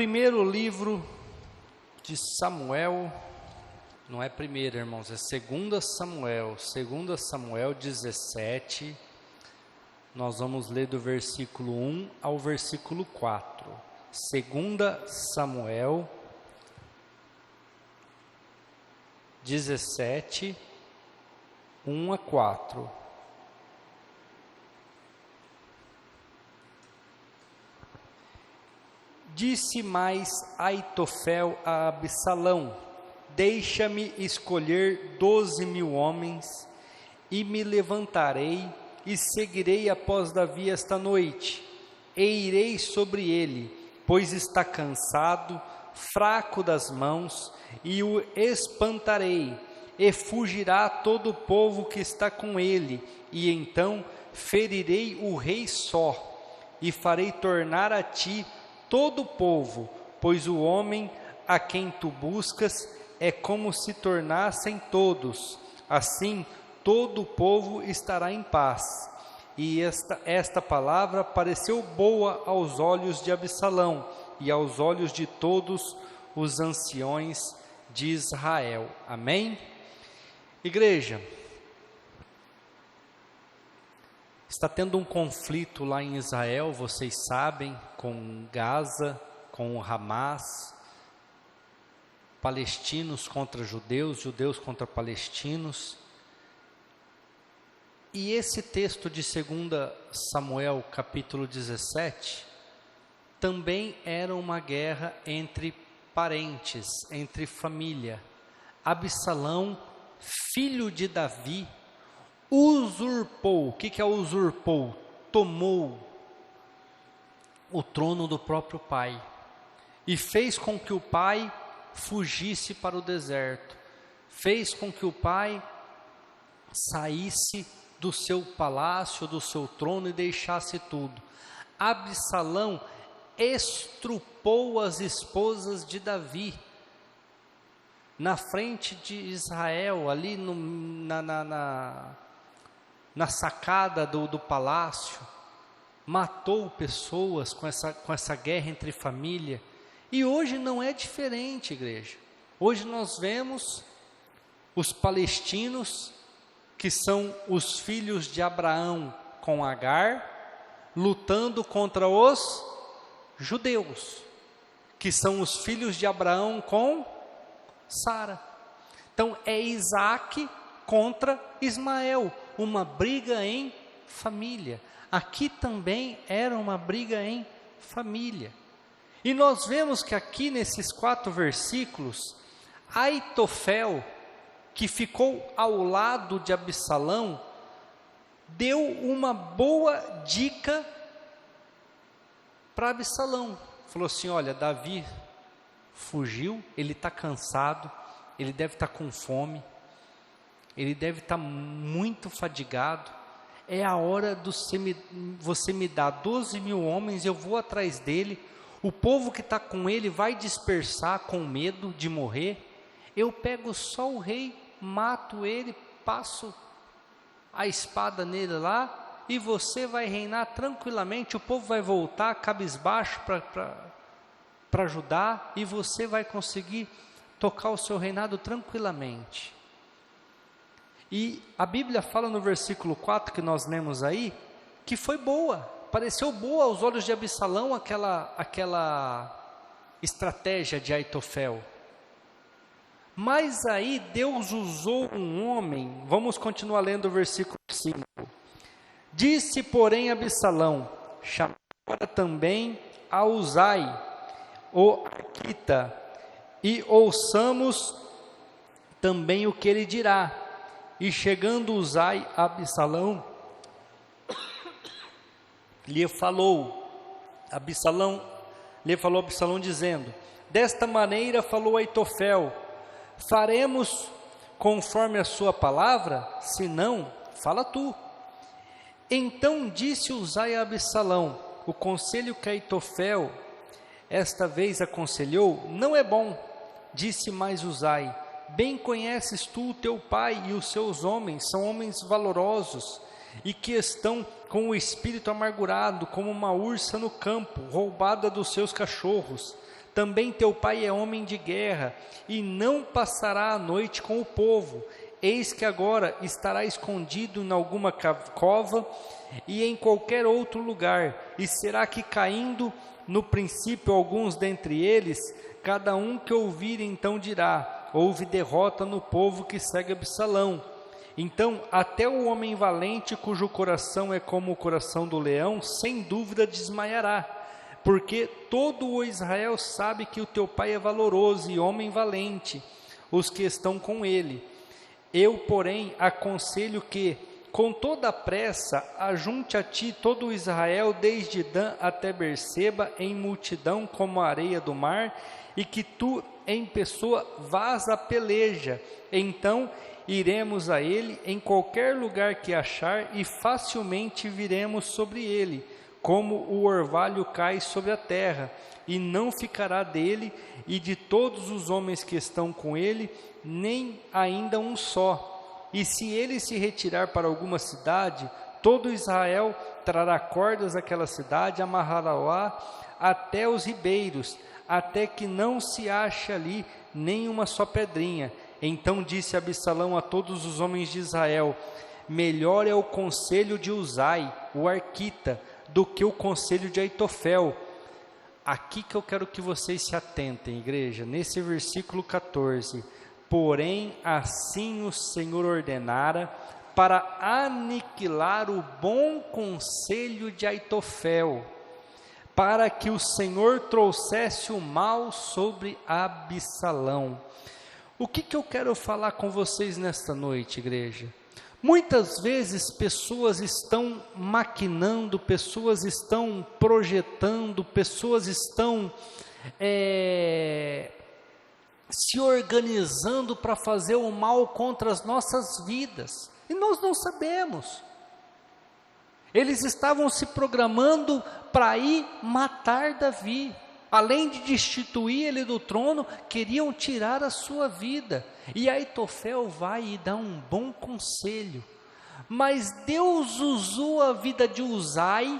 Primeiro livro de Samuel, não é primeiro, irmãos, é 2 Samuel, 2 Samuel 17, nós vamos ler do versículo 1 ao versículo 4. 2 Samuel 17, 1 a 4. Disse mais Aitofel a Absalão: deixa-me escolher 12.000 homens, e me levantarei, e seguirei após Davi esta noite, e irei sobre ele, pois está cansado, fraco das mãos, e o espantarei, e fugirá todo o povo que está com ele, e então ferirei o rei só, e farei tornar a ti todo o povo, pois o homem a quem tu buscas é como se tornassem todos, assim todo o povo estará em paz. E esta palavra pareceu boa aos olhos de Absalão e aos olhos de todos os anciões de Israel. Amém? Igreja, está tendo um conflito lá em Israel, vocês sabem, com Gaza, com o Hamas, palestinos contra judeus, judeus contra palestinos. E esse texto de 2 Samuel, capítulo 17, também era uma guerra entre parentes, entre família. Absalão, filho de Davi, usurpou. O que é usurpou? Tomou o trono do próprio pai e fez com que o pai fugisse para o deserto, fez com que o pai saísse do seu palácio, do seu trono e deixasse tudo. Absalão estrupou as esposas de Davi na frente de Israel, ali na sacada do palácio, matou pessoas com essa guerra entre família. E hoje não é diferente, igreja. Hoje nós vemos os palestinos, que são os filhos de Abraão com Agar, lutando contra os judeus, que são os filhos de Abraão com Sara. Então é Isaac contra Ismael, uma briga em família. Aqui também era uma briga em família. E nós vemos que aqui nesses 4 versículos, Aitofel, que ficou ao lado de Absalão, deu uma boa dica para Absalão. Falou assim: olha, Davi fugiu, ele está cansado, ele deve estar com fome, ele deve estar muito fadigado. É a hora de você me dar 12.000 homens, eu vou atrás dele, o povo que está com ele vai dispersar com medo de morrer, eu pego só o rei, mato ele, passo a espada nele lá, e você vai reinar tranquilamente, o povo vai voltar cabisbaixo para Judá, e você vai conseguir tocar o seu reinado tranquilamente. E a Bíblia fala no versículo 4 que nós lemos aí, que foi boa, pareceu boa aos olhos de Absalão aquela estratégia de Aitofel. Mas aí Deus usou um homem, vamos continuar lendo o versículo 5. Disse, porém, Absalão: chama agora também a Uzai, o Arquita, e ouçamos também o que ele dirá. E chegando Uzai a Absalão, Absalão dizendo: desta maneira falou Aitofel, faremos conforme a sua palavra? Se não, fala tu. Então disse Uzai a Absalão: o conselho que Aitofel esta vez aconselhou não é bom. Disse mais Uzai: bem conheces tu o teu pai, e os seus homens são homens valorosos, e que estão com o espírito amargurado, como uma ursa no campo, roubada dos seus cachorros. Também teu pai é homem de guerra, e não passará a noite com o povo. Eis que agora estará escondido em alguma cova e em qualquer outro lugar. E será que caindo no princípio alguns dentre eles, cada um que ouvir então dirá: houve derrota no povo que segue Absalão. Então até o homem valente, cujo coração é como o coração do leão, sem dúvida desmaiará. Porque todo o Israel sabe que o teu pai é valoroso e homem valente, os que estão com ele. Eu, porém, aconselho que, com toda a pressa, ajunte a ti todo o Israel, desde Dan até Berseba, em multidão como a areia do mar, e que tu, em pessoa, vás à peleja. Então iremos a ele em qualquer lugar que achar, e facilmente viremos sobre ele, como o orvalho cai sobre a terra, e não ficará dele e de todos os homens que estão com ele, nem ainda um só. E se ele se retirar para alguma cidade, todo Israel trará cordas àquela cidade, amarrá-la até os ribeiros, até que não se ache ali nem uma só pedrinha. Então disse Absalão a todos os homens de Israel: melhor é o conselho de Uzai, o arquita, do que o conselho de Aitofel. Aqui que eu quero que vocês se atentem, igreja, nesse versículo 14. Porém, assim o Senhor ordenara para aniquilar o bom conselho de Aitofel, para que o Senhor trouxesse o mal sobre Absalão. O que eu quero falar com vocês nesta noite, igreja? Muitas vezes pessoas estão maquinando, pessoas estão projetando, pessoas estão se organizando para fazer o mal contra as nossas vidas, e nós não sabemos. Eles estavam se programando para ir matar Davi. Além de destituir ele do trono, queriam tirar a sua vida. E Aitofel vai e dá um bom conselho. Mas Deus usou a vida de Uzai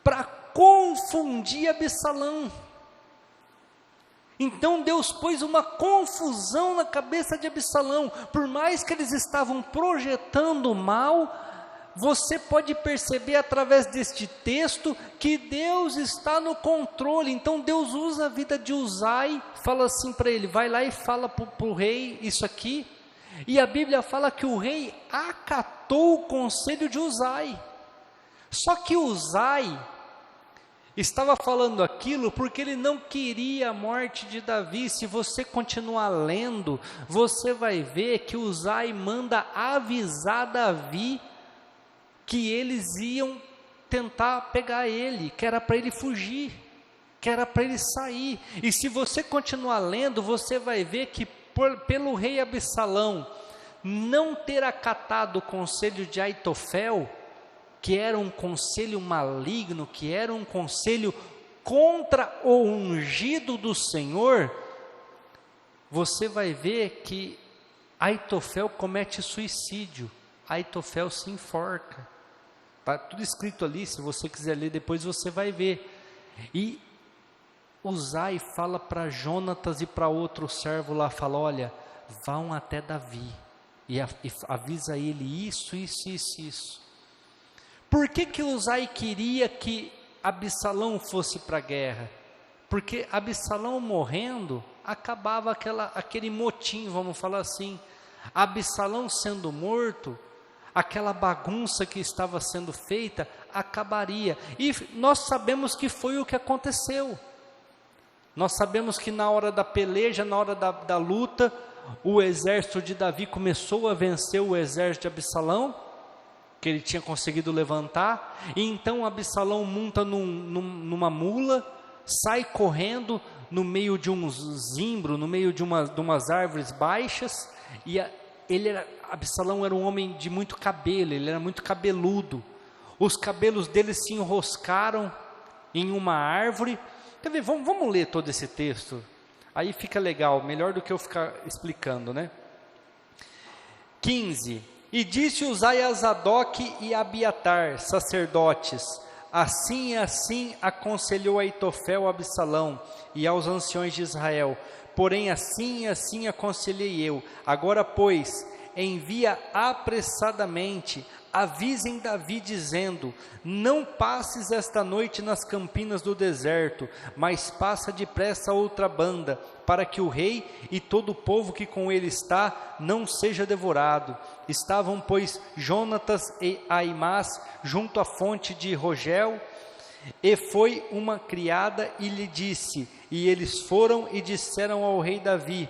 para confundir Absalão. Então Deus pôs uma confusão na cabeça de Absalão. Por mais que eles estavam projetando mal, você pode perceber através deste texto que Deus está no controle. Então Deus usa a vida de Uzai, fala assim para ele: vai lá e fala para o rei isso aqui. E a Bíblia fala que o rei acatou o conselho de Uzai. Só que Uzai estava falando aquilo porque ele não queria a morte de Davi. Se você continuar lendo, você vai ver que Uzai manda avisar Davi que eles iam tentar pegar ele, que era para ele fugir, que era para ele sair. E se você continuar lendo, você vai ver que pelo rei Absalão não ter acatado o conselho de Aitofel, que era um conselho maligno, que era um conselho contra o ungido do Senhor, você vai ver que Aitofel comete suicídio, Aitofel se enforca. Está tudo escrito ali, se você quiser ler depois você vai ver. E Uzai fala para Jonatas e para outro servo lá, fala: olha, vão até Davi e avisa ele isso. Por que Uzai queria que Absalão fosse para a guerra? Porque Absalão morrendo, acabava aquele motim, vamos falar assim. Absalão sendo morto, aquela bagunça que estava sendo feita acabaria. E nós sabemos que foi o que aconteceu. Nós sabemos que na hora da peleja, na hora da luta, o exército de Davi começou a vencer o exército de Absalão, que ele tinha conseguido levantar. E então Absalão monta numa mula, sai correndo no meio de um zimbro, no meio de umas árvores baixas. E Absalão era um homem de muito cabelo, ele era muito cabeludo. Os cabelos dele se enroscaram em uma árvore. Quer ver, vamos ler todo esse texto, aí fica legal, melhor do que eu ficar explicando, né? 15. E disse Uzai a Zadok e Abiatar, sacerdotes: Assim e assim aconselhou Aitofel a Absalão e aos anciões de Israel. Porém assim e assim aconselhei eu. Agora, pois, envia apressadamente, avisem Davi dizendo: não passes esta noite nas campinas do deserto, mas passa depressa a outra banda, para que o rei e todo o povo que com ele está não seja devorado. Estavam, pois, Jonatas e Aimás junto à fonte de Rogel, e foi uma criada e lhe disse, e eles foram e disseram ao rei Davi,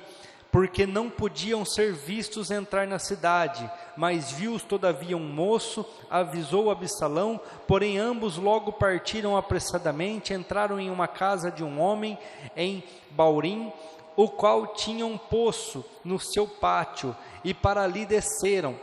porque não podiam ser vistos entrar na cidade, mas viu-os todavia um moço, avisou Absalão, porém ambos logo partiram apressadamente, entraram em uma casa de um homem em Baurim, o qual tinha um poço no seu pátio, e para ali desceram.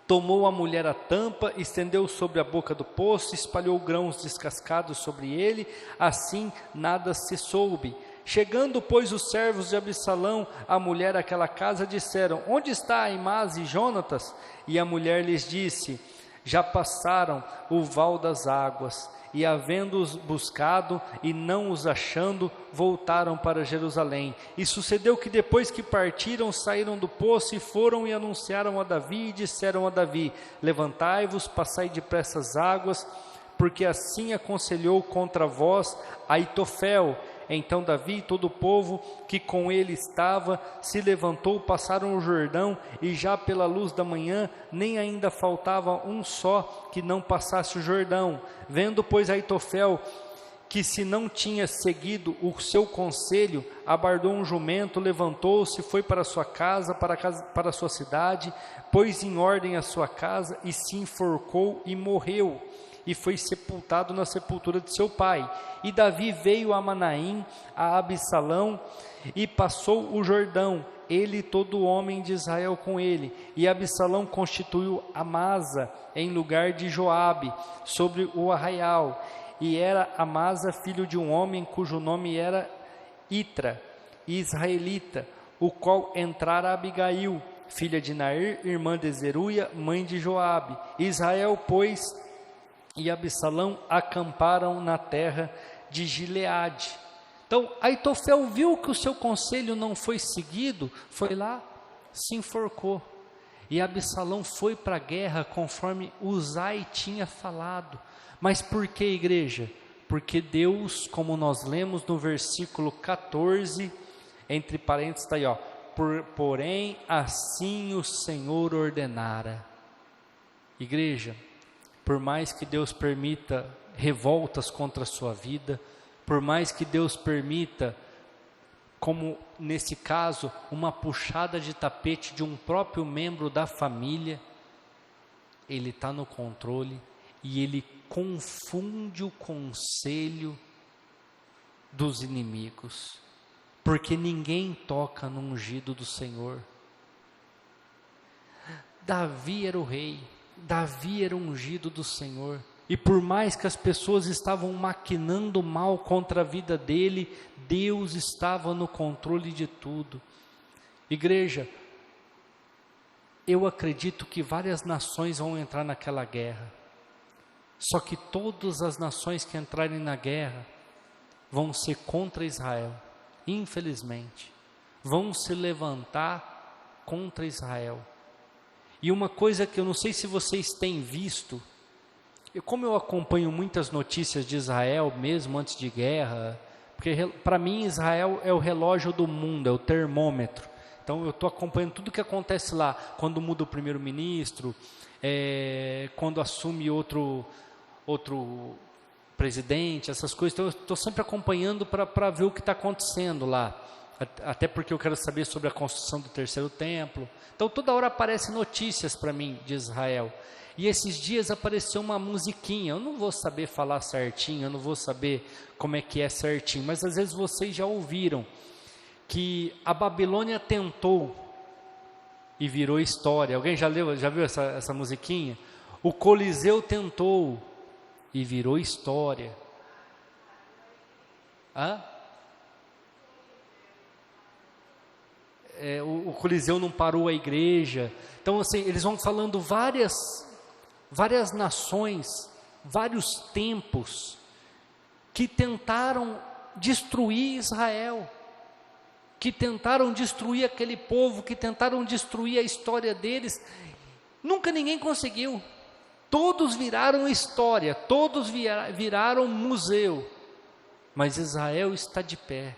Tomou a mulher a tampa, estendeu sobre a boca do poço, espalhou grãos descascados sobre ele, assim nada se soube. Chegando, pois, os servos de Absalão, a mulher àquela casa, disseram: onde está Aimás e Jonatas? E a mulher lhes disse: já passaram o val das águas, e havendo-os buscado e não os achando, voltaram para Jerusalém. E sucedeu que depois que partiram, saíram do poço e foram e anunciaram a Davi e disseram a Davi: levantai-vos, passai depressa as águas, porque assim aconselhou contra vós Aitofel. Então Davi e todo o povo que com ele estava se levantou, passaram o Jordão, e já pela luz da manhã nem ainda faltava um só que não passasse o Jordão. Vendo, pois, Aitofel que se não tinha seguido o seu conselho, abardou um jumento, levantou-se, foi para sua casa, para a sua cidade, pôs em ordem a sua casa e se enforcou e morreu. E foi sepultado na sepultura de seu pai. E Davi veio a Manaim, a Absalão, e passou o Jordão, ele e todo homem de Israel com ele. E Absalão constituiu Amasa em lugar de Joabe, sobre o arraial. E era Amasa filho de um homem cujo nome era Itra, israelita, o qual entrara Abigail, filha de Nair, irmã de Zeruia, mãe de Joabe. Israel, pois, e Absalão acamparam na terra de Gileade. Então, Aitofel viu que o seu conselho não foi seguido, foi lá, se enforcou. E Absalão foi para a guerra conforme Uzai tinha falado. Mas por que, igreja? Porque Deus, como nós lemos no versículo 14, entre parênteses está aí, ó, porém assim o Senhor ordenara. Igreja, por mais que Deus permita revoltas contra a sua vida, por mais que Deus permita, como nesse caso, uma puxada de tapete de um próprio membro da família, Ele está no controle e Ele confunde o conselho dos inimigos, porque ninguém toca no ungido do Senhor. Davi era o rei, Davi era o ungido do Senhor, e por mais que as pessoas estavam maquinando mal contra a vida dele, Deus estava no controle de tudo. Igreja, eu acredito que várias nações vão entrar naquela guerra, só que todas as nações que entrarem na guerra vão ser contra Israel, infelizmente, vão se levantar contra Israel. E uma coisa que eu não sei se vocês têm visto, como eu acompanho muitas notícias de Israel, mesmo antes de guerra, porque para mim Israel é o relógio do mundo, é o termômetro. Então eu estou acompanhando tudo que acontece lá, quando muda o primeiro-ministro, quando assume outro presidente, essas coisas. Então eu estou sempre acompanhando para ver o que está acontecendo lá. Até porque eu quero saber sobre a construção do terceiro templo. Então toda hora aparecem notícias para mim de Israel. E esses dias apareceu uma musiquinha, eu não vou saber falar certinho, eu não vou saber como é que é certinho, mas às vezes vocês já ouviram que a Babilônia tentou e virou história. Alguém já viu essa musiquinha? O Coliseu tentou e virou história. O Coliseu não parou a igreja. Então assim, eles vão falando várias nações vários tempos que tentaram destruir Israel, que tentaram destruir aquele povo, que tentaram destruir a história deles. Nunca ninguém conseguiu. Todos viraram história, todos viraram museu, mas Israel está de pé,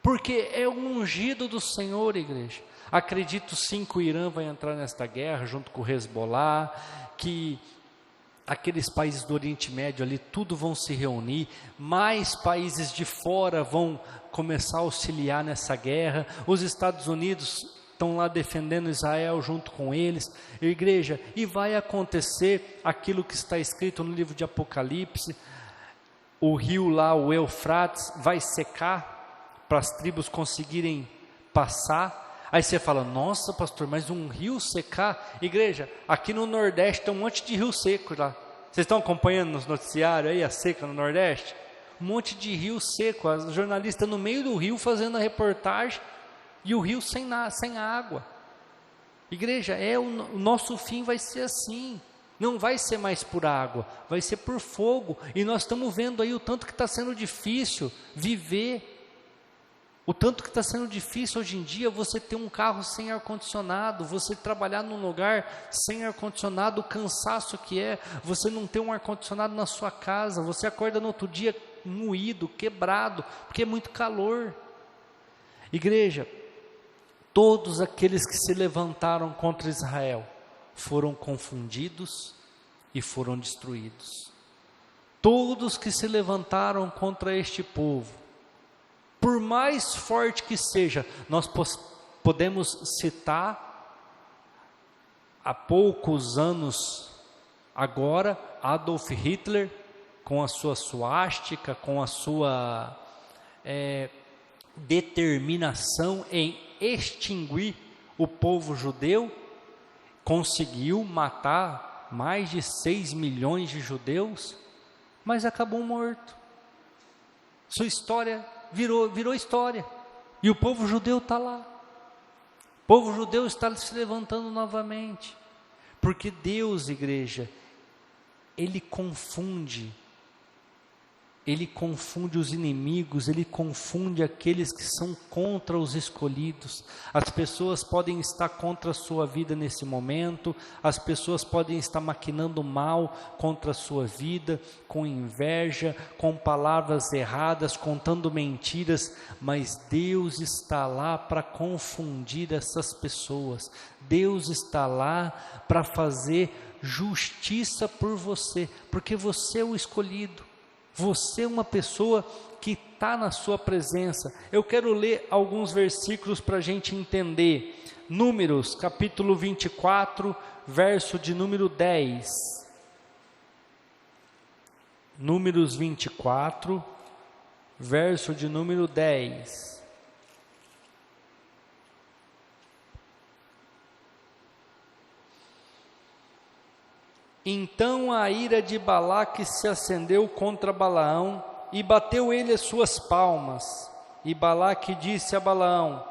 porque é o ungido do Senhor, igreja. Acredito sim que o Irã vai entrar nesta guerra, junto com o Hezbollah, que aqueles países do Oriente Médio ali, tudo vão se reunir, mais países de fora vão começar a auxiliar nessa guerra, os Estados Unidos estão lá defendendo Israel junto com eles, igreja, e vai acontecer aquilo que está escrito no livro de Apocalipse. O rio lá, o Eufrates, vai secar para as tribos conseguirem passar. Aí você fala, nossa pastor, mas um rio secar? Igreja, aqui no Nordeste tem um monte de rio seco lá. Vocês estão acompanhando nos noticiários aí a seca no Nordeste? Um monte de rio seco, as jornalistas no meio do rio fazendo a reportagem, e o rio sem água. Igreja, o nosso fim vai ser assim, não vai ser mais por água, vai ser por fogo, e nós estamos vendo aí o tanto que está sendo difícil viver, o tanto que está sendo difícil hoje em dia você ter um carro sem ar-condicionado, você trabalhar num lugar sem ar-condicionado, o cansaço que é, você não ter um ar-condicionado na sua casa, você acorda no outro dia moído, quebrado, porque é muito calor. Igreja, todos aqueles que se levantaram contra Israel foram confundidos e foram destruídos. Todos que se levantaram contra este povo, por mais forte que seja, nós podemos citar, há poucos anos agora, Adolf Hitler, com a sua suástica, com a sua determinação em extinguir o povo judeu, conseguiu matar mais de 6 milhões de judeus, mas acabou morto. Sua história virou história, e o povo judeu está lá. O povo judeu está se levantando novamente, porque Deus, igreja, Ele confunde os inimigos, Ele confunde aqueles que são contra os escolhidos. As pessoas podem estar contra a sua vida nesse momento, as pessoas podem estar maquinando mal contra a sua vida, com inveja, com palavras erradas, contando mentiras, mas Deus está lá para confundir essas pessoas. Deus está lá para fazer justiça por você, porque você é o escolhido. Você é uma pessoa que está na sua presença. Eu quero ler alguns versículos para a gente entender. Números, capítulo 24, verso de número 10. Números 24, verso de número 10. Então a ira de Balaque se acendeu contra Balaão, e bateu ele as suas palmas. E Balaque disse a Balaão: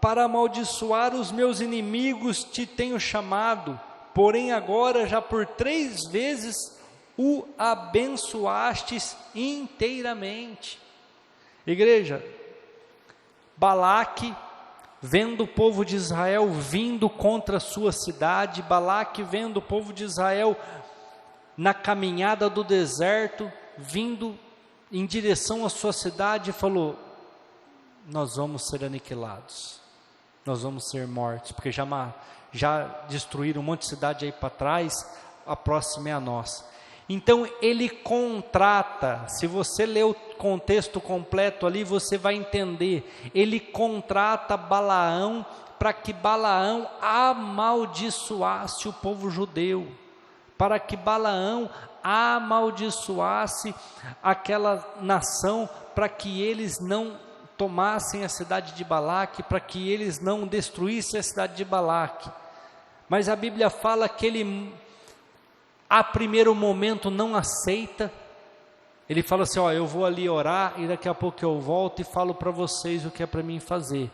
para amaldiçoar os meus inimigos te tenho chamado, porém agora já por 3 vezes o abençoastes inteiramente. Igreja, Balaque, vendo o povo de Israel vindo contra a sua cidade, Balaque vendo o povo de Israel na caminhada do deserto, vindo em direção à sua cidade, falou: nós vamos ser aniquilados, nós vamos ser mortos, porque já destruíram um monte de cidade aí para trás, a próxima é a nossa. Então ele contrata, se você ler o contexto completo ali, você vai entender, ele contrata Balaão para que Balaão amaldiçoasse o povo judeu, para que Balaão amaldiçoasse aquela nação, para que eles não tomassem a cidade de Balaque, para que eles não destruíssem a cidade de Balaque. Mas a Bíblia fala que ele, a primeiro momento, não aceita. Ele fala assim: ó, eu vou ali orar e daqui a pouco eu volto e falo para vocês o que é para mim fazer.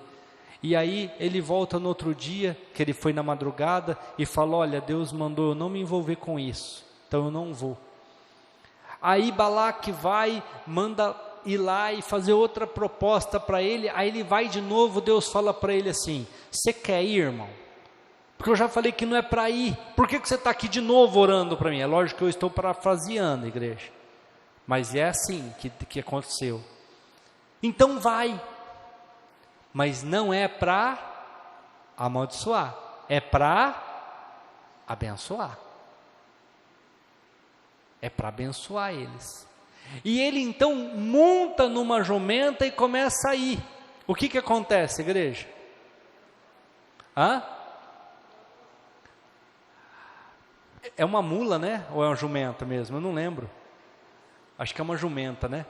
E aí ele volta no outro dia, que ele foi na madrugada, e fala: olha, Deus mandou eu não me envolver com isso, então eu não vou. Aí Balaque vai, manda ir lá e fazer outra proposta para ele, aí ele vai de novo, Deus fala para ele assim: você quer ir, irmão? Porque eu já falei que não é para ir, por que você está aqui de novo orando para mim? É lógico que eu estou parafraseando, igreja, mas é assim que aconteceu. Então vai, mas não é para amaldiçoar, é para abençoar. É para abençoar eles. E ele então monta numa jumenta e começa a ir. O que acontece, igreja? É uma mula, né? Ou é uma jumenta mesmo? Eu não lembro. Acho que é uma jumenta, né?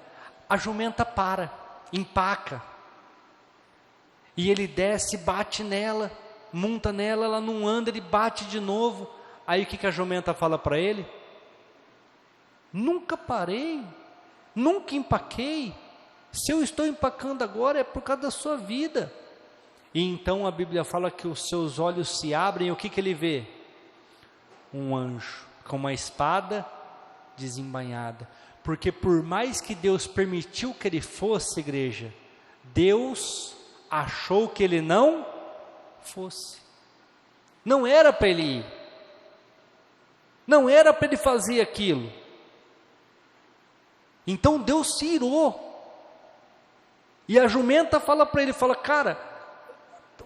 A jumenta para, empaca. E ele desce, bate nela, monta nela, ela não anda, ele bate de novo. Aí o que a jumenta fala para ele? Nunca parei, nunca empaquei. Se eu estou empacando agora é por causa da sua vida. E então a Bíblia fala que os seus olhos se abrem e o que ele vê? Um anjo com uma espada desembainhada. Porque por mais que Deus permitiu que ele fosse, igreja, Deus achou que ele não fosse. Não era para ele ir. Não era para ele fazer aquilo. Então Deus se irou. E a jumenta fala para ele, fala: cara,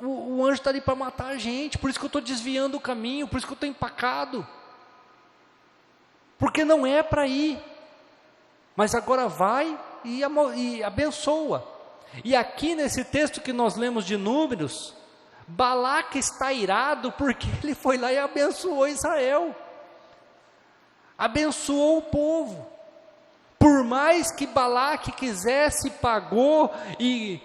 o anjo está ali para matar a gente, por isso que eu estou desviando o caminho, por isso que eu estou empacado. Porque não é para ir. Mas agora vai e abençoa. E aqui nesse texto que nós lemos de Números, Balaque está irado porque ele foi lá e abençoou Israel. Abençoou o povo. Por mais que Balaque quisesse, pagou e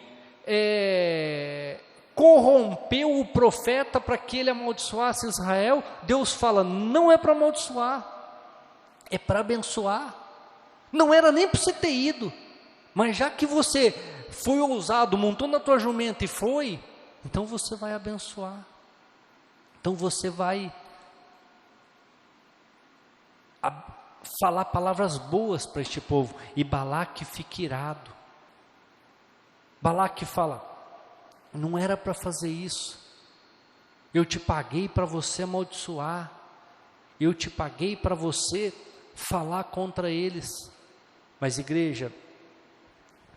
corrompeu o profeta para que ele amaldiçoasse Israel, Deus fala: não é para amaldiçoar, é para abençoar. Não era nem para você ter ido, mas já que você foi ousado, montou na tua jumenta e foi, então você vai abençoar. Então você vai falar palavras boas para este povo. E Balaque fica irado. Balaque fala: não era para fazer isso. Eu te paguei para você amaldiçoar. Eu te paguei para você falar contra eles. Mas igreja,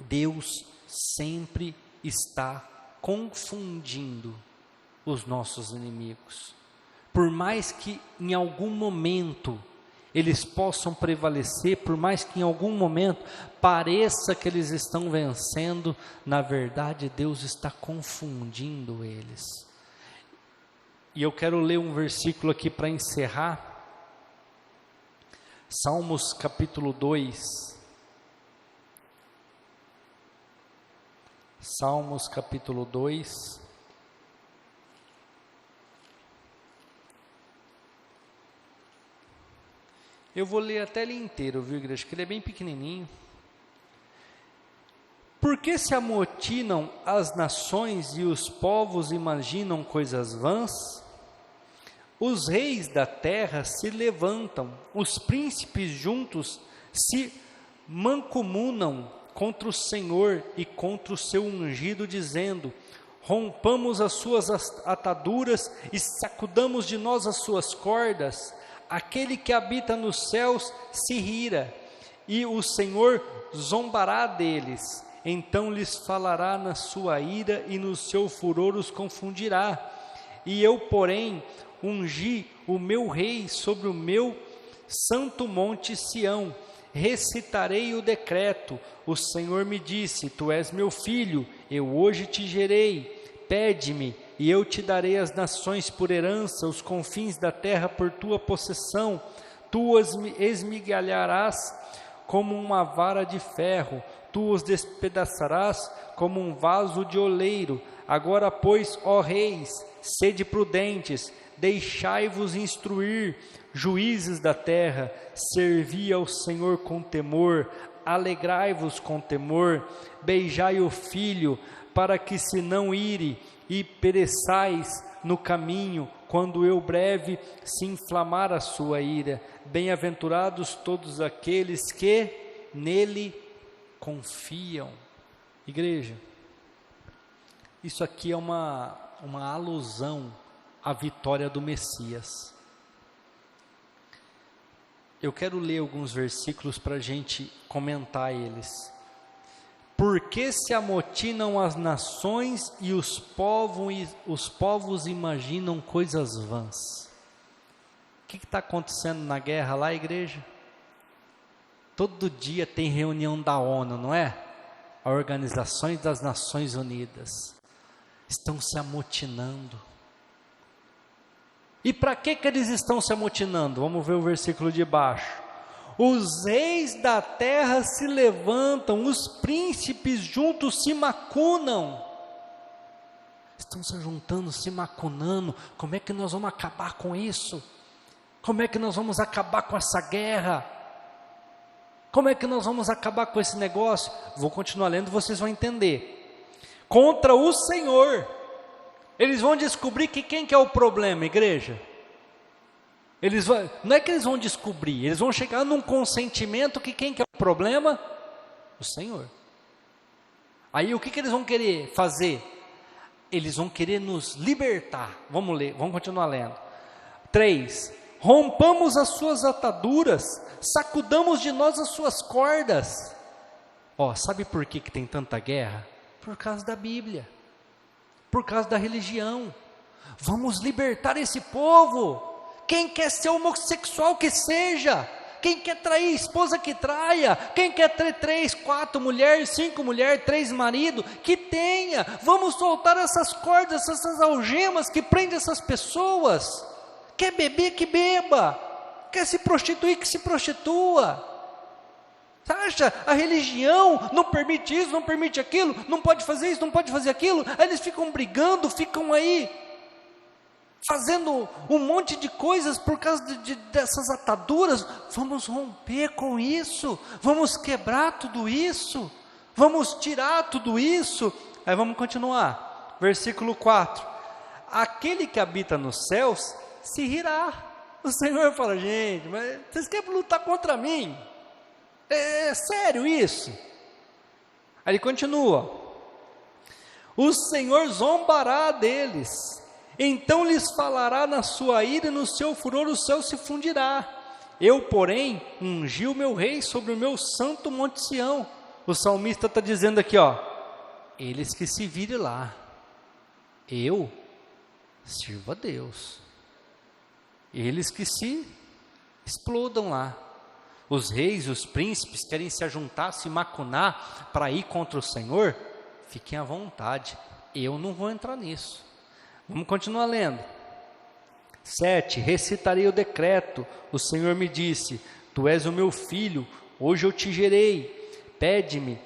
Deus sempre está confundindo os nossos inimigos. Por mais que em algum momento eles possam prevalecer, por mais que em algum momento pareça que eles estão vencendo, na verdade Deus está confundindo eles. E eu quero ler um versículo aqui para encerrar. Salmos capítulo 2. Salmos capítulo 2. Eu vou ler até ele inteiro, viu, igreja? Que ele é bem pequenininho. Por que se amotinam as nações e os povos imaginam coisas vãs? Os reis da terra se levantam, os príncipes juntos se mancomunam contra o Senhor e contra o seu ungido, dizendo: rompamos as suas ataduras e sacudamos de nós as suas cordas. Aquele que habita nos céus se rira, e o Senhor zombará deles. Então lhes falará na sua ira, e no seu furor os confundirá. E eu, porém, ungi o meu rei sobre o meu santo monte Sião. Recitarei o decreto. O Senhor me disse: tu és meu filho, eu hoje te gerei. Pede-me, e eu te darei as nações por herança, os confins da terra por tua possessão. Tu os esmigalharás como uma vara de ferro, tu os despedaçarás como um vaso de oleiro. Agora, pois, ó reis, sede prudentes, deixai-vos instruir, juízes da terra, servi ao Senhor com temor, alegrai-vos com temor, beijai o filho, para que se não ire e pereçais no caminho, quando eu breve se inflamar a sua ira. Bem-aventurados todos aqueles que nele confiam. Igreja, isso aqui é uma alusão à vitória do Messias. Eu quero ler alguns versículos para a gente comentar eles. Por que se amotinam as nações e os povos imaginam coisas vãs? O que está acontecendo na guerra lá, igreja? Todo dia tem reunião da ONU, não é? A Organização das Nações Unidas. Estão se amotinando. E para que eles estão se amotinando? Vamos ver o versículo de baixo. Os reis da terra se levantam, os príncipes juntos se macunam. Estão se juntando, se macunando. Como é que nós vamos acabar com isso? Como é que nós vamos acabar com essa guerra? Como é que nós vamos acabar com esse negócio? Vou continuar lendo, vocês vão entender. Contra o Senhor. Eles vão descobrir que quem que é o problema, igreja? Não é que eles vão descobrir, eles vão chegar num consentimento que quem que é o problema? O Senhor. Aí o que eles vão querer fazer? Eles vão querer nos libertar. Vamos ler, vamos continuar lendo. 3. Rompamos as suas ataduras, sacudamos de nós as suas cordas. Sabe por que tem tanta guerra? Por causa da Bíblia, por causa da religião. Vamos libertar esse povo. Quem quer ser homossexual que seja, quem quer trair esposa que traia, quem quer ter 3, 4 mulheres, 5 mulheres, 3 maridos, que tenha. Vamos soltar essas cordas, essas algemas que prendem essas pessoas. Quer beber, que beba. Quer se prostituir, que se prostitua. Você acha? A religião não permite isso, não permite aquilo, não pode fazer isso, não pode fazer aquilo. Aí eles ficam brigando, ficam aí fazendo um monte de coisas por causa dessas ataduras. Vamos romper com isso, vamos quebrar tudo isso, vamos tirar tudo isso. Aí vamos continuar, versículo 4, aquele que habita nos céus se rirá. O Senhor fala, gente, mas vocês querem lutar contra mim? É sério isso? Aí ele continua, o Senhor zombará deles, então lhes falará na sua ira e no seu furor o céu se fundirá. Eu, porém, ungi o meu rei sobre o meu santo monte Sião. O salmista está dizendo aqui, eles que se virem lá, eu sirvo a Deus, eles que se explodam lá. Os reis, os príncipes querem se ajuntar, se macunar para ir contra o Senhor, fiquem à vontade, eu não vou entrar nisso. Vamos continuar lendo. 7. Recitarei o decreto. O Senhor me disse, tu és o meu filho, hoje eu te gerei, pede-me.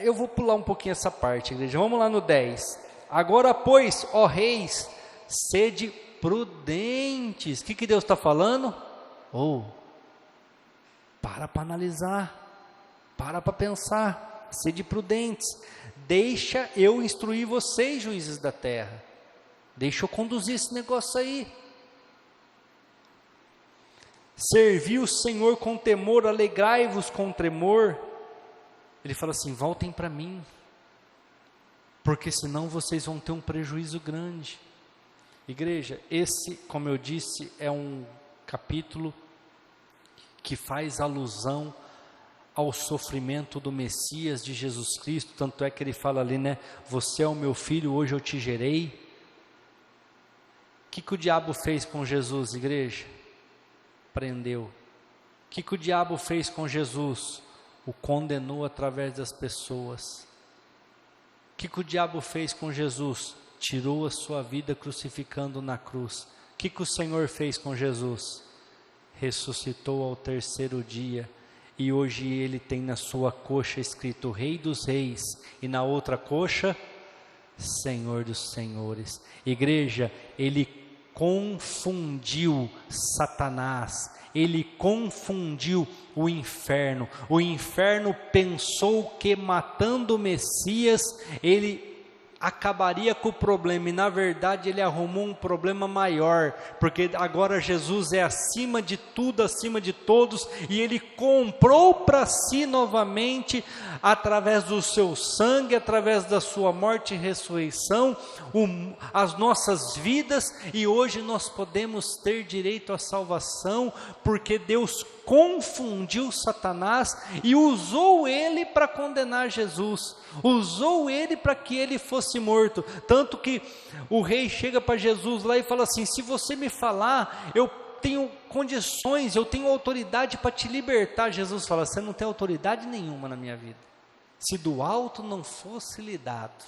Eu vou pular um pouquinho essa parte, igreja. Vamos lá no 10. Agora, pois, ó reis, sede prudentes. O que Deus está falando? Para analisar, para pensar, sede prudentes. Deixa eu instruir vocês, juízes da terra. Deixa eu conduzir esse negócio aí. Servi o Senhor com temor, alegrai-vos com tremor. Ele fala assim, voltem para mim, porque senão vocês vão ter um prejuízo grande. Igreja, esse, como eu disse, é um capítulo que faz alusão ao sofrimento do Messias, de Jesus Cristo. Tanto é que ele fala ali, você é o meu filho, hoje eu te gerei. O que o diabo fez com Jesus, igreja? Prendeu. O que o diabo fez com Jesus? O condenou através das pessoas. O que o diabo fez com Jesus? Tirou a sua vida crucificando na cruz. O que o Senhor fez com Jesus? Ressuscitou ao 3º dia. E hoje ele tem na sua coxa escrito Rei dos Reis. E na outra coxa, Senhor dos Senhores. Igreja, ele confundiu Satanás, ele confundiu o inferno. O inferno pensou que matando o Messias, ele acabaria com o problema, e na verdade ele arrumou um problema maior, porque agora Jesus é acima de tudo, acima de todos, e ele comprou para si novamente, através do seu sangue, através da sua morte e ressurreição, as nossas vidas, e hoje nós podemos ter direito à salvação, porque Deus confundiu Satanás e usou ele para condenar Jesus, usou ele para que ele fosse morto, tanto que o rei chega para Jesus lá e fala assim: se você me falar, eu tenho condições, eu tenho autoridade para te libertar. Jesus fala: você não tem autoridade nenhuma na minha vida, se do alto não fosse lhe dado.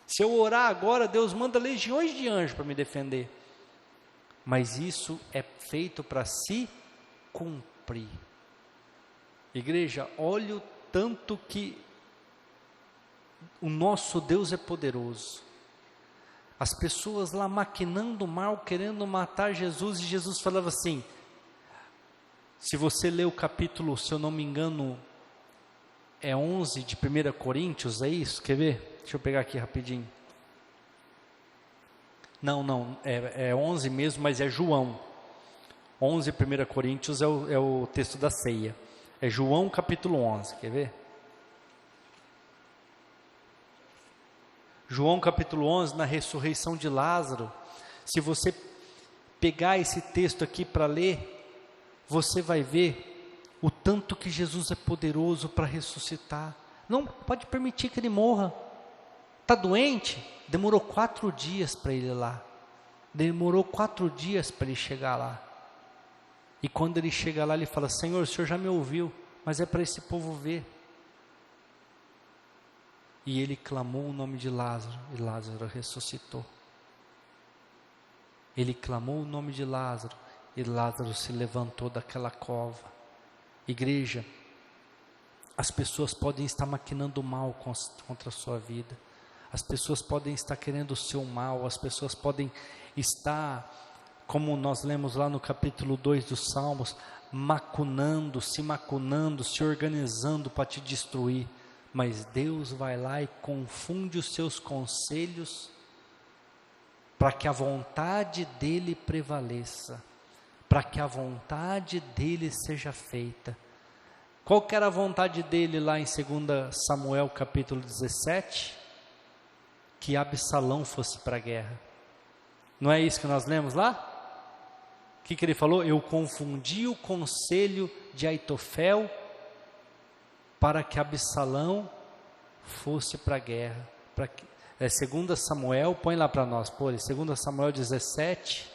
Se eu orar agora, Deus manda legiões de anjos para me defender, mas isso é feito para se cumprir. Igreja, olha o tanto que o nosso Deus é poderoso. As pessoas lá maquinando mal, querendo matar Jesus, e Jesus falava assim, se você ler o capítulo, se eu não me engano, é 11 de 1 Coríntios, é isso? Quer ver? Deixa eu pegar aqui rapidinho. Não, é 11 mesmo, mas é João. 11, 1 Coríntios é o texto da ceia. É João capítulo 11, quer ver? João capítulo 11, na ressurreição de Lázaro. Se você pegar esse texto aqui para ler, você vai ver o tanto que Jesus é poderoso para ressuscitar. Não pode permitir que ele morra. Está doente? Demorou 4 dias para ele ir lá. Demorou 4 dias para ele chegar lá. E quando ele chega lá, ele fala: Senhor, o Senhor já me ouviu, mas é para esse povo ver. E ele clamou o nome de Lázaro, e Lázaro ressuscitou. Ele clamou o nome de Lázaro, e Lázaro se levantou daquela cova. Igreja, as pessoas podem estar maquinando mal contra a sua vida. As pessoas podem estar querendo o seu mal, as pessoas podem estar, como nós lemos lá no capítulo 2 dos Salmos, macunando, se organizando para te destruir. Mas Deus vai lá e confunde os seus conselhos, para que a vontade dEle prevaleça, para que a vontade dEle seja feita. Qual que era a vontade dEle lá em 2 Samuel capítulo 17? Que Absalão fosse para a guerra. Não é isso que nós lemos lá? O que ele falou? Eu confundi o conselho de Aitofel para que Absalão fosse para a guerra. 2 Samuel, põe lá para nós, 2 Samuel 17,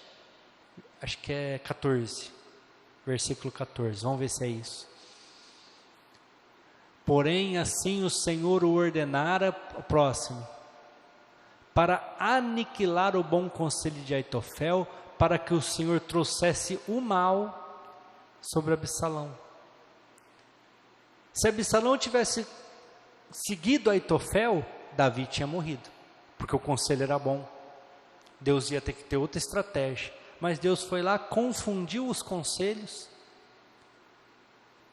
acho que é 14, versículo 14, vamos ver se é isso. Porém, assim o Senhor o ordenara, próximo, para aniquilar o bom conselho de Aitofel, para que o Senhor trouxesse o mal sobre Absalão. Se Absalão tivesse seguido Aitofel, Davi tinha morrido, porque o conselho era bom. Deus ia ter que ter outra estratégia, mas Deus foi lá, confundiu os conselhos,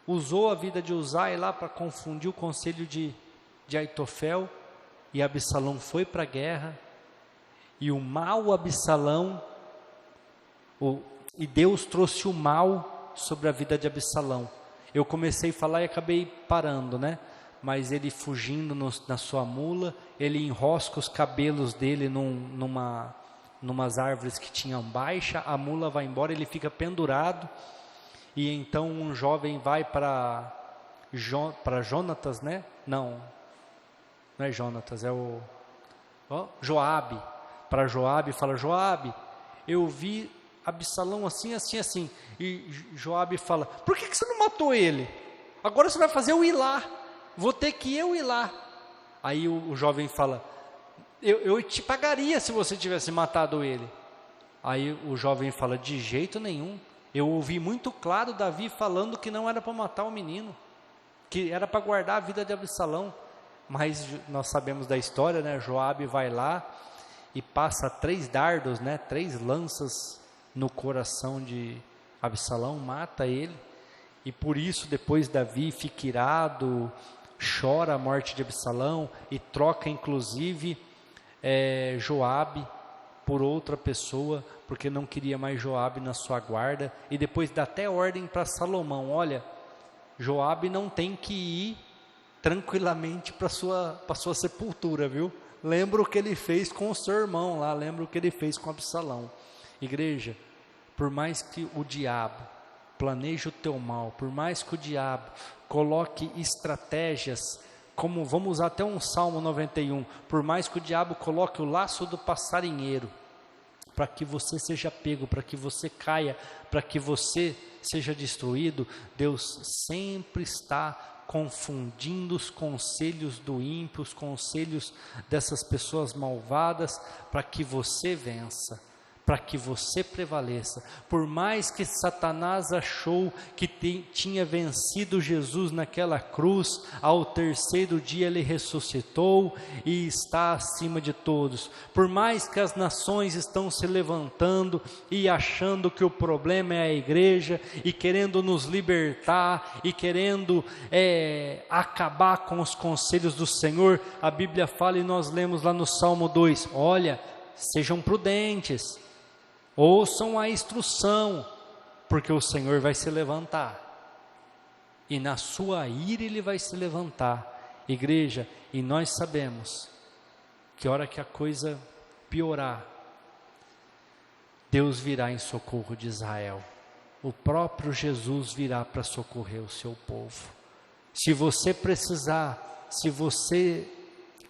usou a vida de Uzai lá para confundir o conselho de Aitofel, e Absalão foi para a guerra, e o mau Absalão, e Deus trouxe o mal sobre a vida de Absalão. Eu comecei a falar e acabei parando, né? Mas ele fugindo na sua mula, ele enrosca os cabelos dele numas árvores que tinham baixa, a mula vai embora, ele fica pendurado, e então um jovem vai para Jonatas, né? Não é Jonatas, é Joabe, para Joabe, fala: Joabe, eu vi Absalão assim, assim, assim, e Joabe fala: por que você não matou ele? Agora você vai fazer eu ir lá, vou ter que eu ir lá. Aí o jovem fala: eu te pagaria se você tivesse matado ele. Aí o jovem fala: de jeito nenhum, eu ouvi muito claro Davi falando que não era para matar o menino, que era para guardar a vida de Absalão. Mas nós sabemos da história, né? Joabe vai lá e passa 3 dardos, né? 3 lanças no coração de Absalão, mata ele, e por isso depois Davi fica irado, chora a morte de Absalão, e troca inclusive Joabe por outra pessoa, porque não queria mais Joabe na sua guarda, e depois dá até ordem para Salomão: olha, Joabe não tem que ir tranquilamente para sua sepultura, viu? Lembra o que ele fez com o seu irmão lá, lembra o que ele fez com Absalão. Igreja, por mais que o diabo planeje o teu mal, por mais que o diabo coloque estratégias, como vamos usar até um Salmo 91, por mais que o diabo coloque o laço do passarinheiro, para que você seja pego, para que você caia, para que você seja destruído, Deus sempre está confundindo os conselhos do ímpio, os conselhos dessas pessoas malvadas, para que você vença, para que você prevaleça. Por mais que Satanás achou que tinha vencido Jesus naquela cruz, ao terceiro dia ele ressuscitou e está acima de todos. Por mais que as nações estão se levantando e achando que o problema é a igreja, e querendo nos libertar, e querendo acabar com os conselhos do Senhor, a Bíblia fala, e nós lemos lá no Salmo 2, olha, sejam prudentes, ouçam a instrução, porque o Senhor vai se levantar, e na sua ira ele vai se levantar. Igreja, e nós sabemos que a hora que a coisa piorar, Deus virá em socorro de Israel, o próprio Jesus virá para socorrer o seu povo. Se você precisar, se você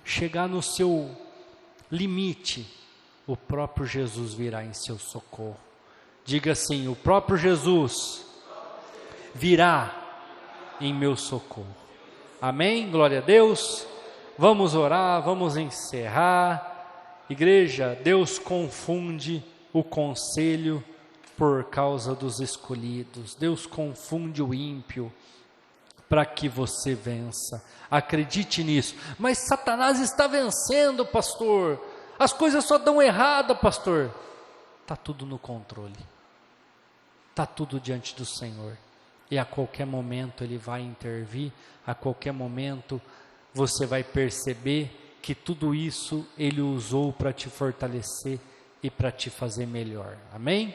chegar no seu limite, o próprio Jesus virá em seu socorro. Diga assim: o próprio Jesus virá em meu socorro. Amém? Glória a Deus. Vamos orar, vamos encerrar. Igreja, Deus confunde o conselho por causa dos escolhidos. Deus confunde o ímpio para que você vença. Acredite nisso. Mas Satanás está vencendo, pastor. As coisas só dão errado, pastor. Está tudo no controle. Está tudo diante do Senhor. E a qualquer momento Ele vai intervir. A qualquer momento você vai perceber que tudo isso Ele usou para te fortalecer e para te fazer melhor. Amém?